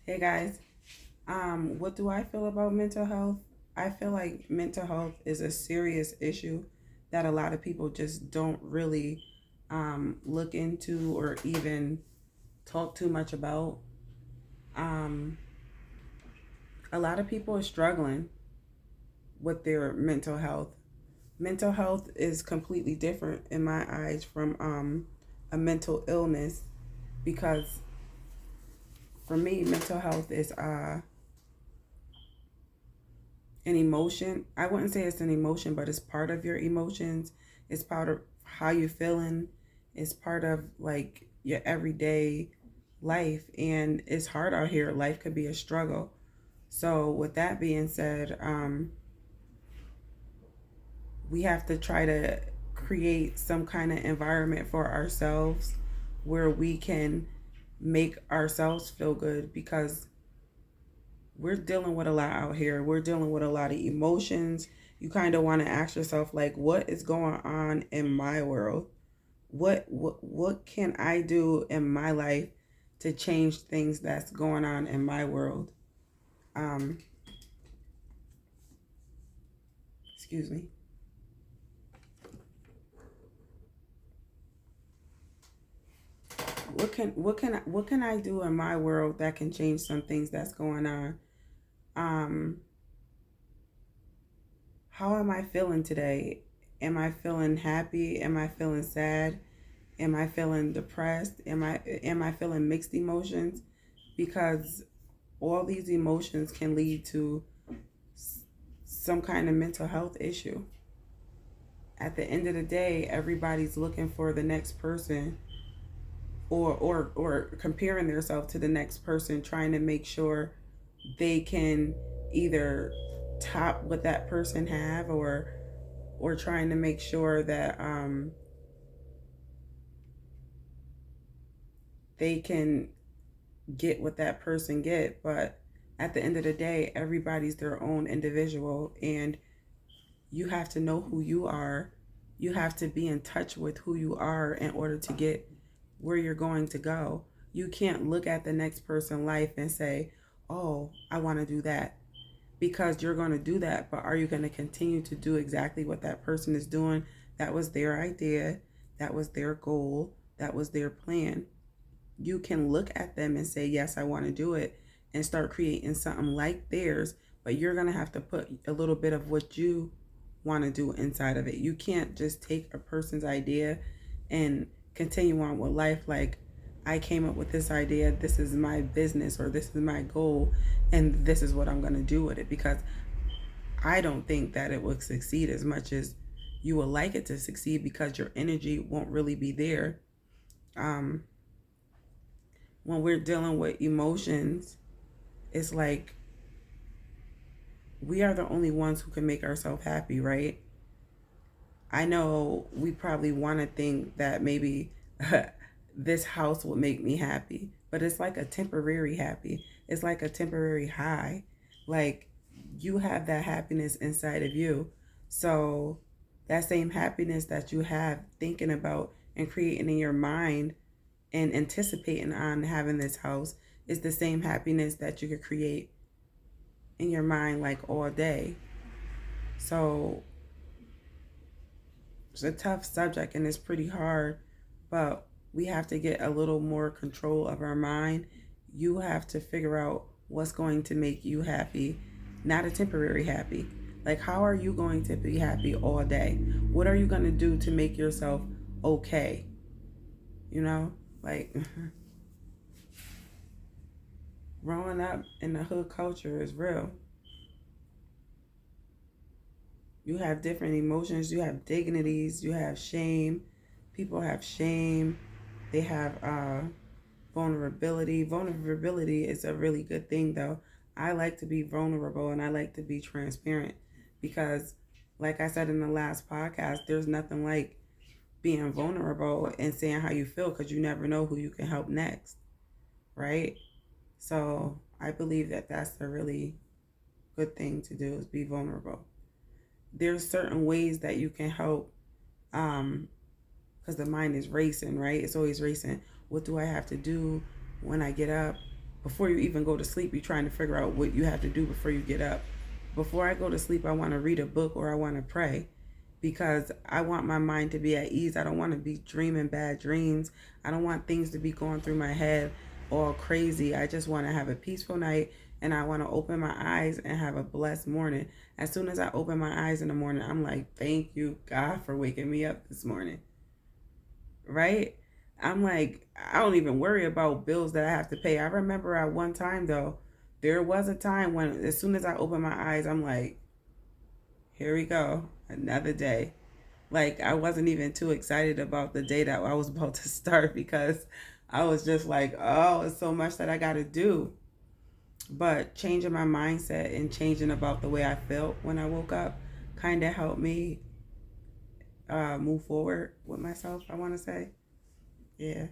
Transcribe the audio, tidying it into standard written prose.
Hey guys, what do I feel about mental health? I feel like mental health is a serious issue that a lot of people just don't really look into or even talk too much about. Um, a lot of people are struggling with their mental health. Mental health is completely different in my eyes from a mental illness because for me, mental health is an emotion. I wouldn't say it's an emotion, but it's part of your emotions. It's part of how you're feeling. It's part of like your everyday life. And it's hard out here. Life could be a struggle. So, with that being said, we have to try to create some kind of environment for ourselves where we can make ourselves feel good because we're dealing with a lot out here. We're dealing with a lot of emotions. You kind of want to ask yourself like what is going on in my world? What can I do in my life to change things that's going on in my world? Um excuse me. What can I do in my world that can change some things that's going on? Um how am I feeling today? Am I feeling happy? Am I feeling sad? Am I feeling depressed? Am I feeling mixed emotions? Because all these emotions can lead to some kind of mental health issue. At the end of the day, everybody's looking for the next person or comparing themselves to the next person, trying to make sure they can either top what that person have or trying to make sure that they can get what that person get. But at the end of the day, everybody's their own individual, and you have to know who you are. You have to be in touch with who you are in order to get where you're going to go. You can't look at the next person's life and say, oh, I want to do that, because you're going to do that, but are you going to continue to do exactly what that person is doing? That was their idea, that was their goal, that was their plan. You can look at them and say, yes, I want to do it, and start creating something like theirs, but you're going to have to put a little bit of what you want to do inside of it. You can't just take a person's idea and continue on with life like, I came up with this idea, this is my business, or this is my goal, and this is what I'm going to do with it, because I don't think that it will succeed as much as you would like it to succeed, because your energy won't really be there. Um, when we're dealing with emotions, it's like we are the only ones who can make ourselves happy, right? I know we probably want to think that maybe this house would make me happy, but it's like a temporary happy. It's like a temporary high. Like you have that happiness inside of you. So that same happiness that you have thinking about and creating in your mind and anticipating on having this house is the same happiness that you could create in your mind like all day. So it's a tough subject and it's pretty hard, but we have to get a little more control of our mind. You have to figure out what's going to make you happy, not a temporary happy. Like, how are you going to be happy all day? What are you going to do to make yourself okay? You know, like growing up in the hood culture is real. You have different emotions, you have dignities, you have shame. People have shame, they have vulnerability. Vulnerability is a really good thing, though. I like to be vulnerable and I like to be transparent because, like I said in the last podcast, there's nothing like being vulnerable and saying how you feel, because you never know who you can help next, right? So I believe that that's a really good thing to do, is be vulnerable. There's certain ways that you can help, um, because the mind is racing, right? It's always racing. What do I have to do when I get up? before you even go to sleep, you're trying to figure out what you have to do before you get up. Before I go to sleep, I want to read a book or I want to pray because I want my mind to be at ease. I don't want to be dreaming bad dreams. I don't want things to be going through my head all crazy. I just want to have a peaceful night and I want to open my eyes and have a blessed morning. As soon as I open my eyes in the morning, I'm like, thank you, God, for waking me up this morning. Right? I'm like, I don't even worry about bills that I have to pay. I remember at one time, though, there was a time when as soon as I open my eyes, I'm like, here we go, another day. Like, I wasn't even too excited about the day that I was about to start because I was just like, oh, it's so much that I got to do. But changing my mindset and changing about the way I felt when I woke up kind of helped me move forward with myself, I want to say. Yeah.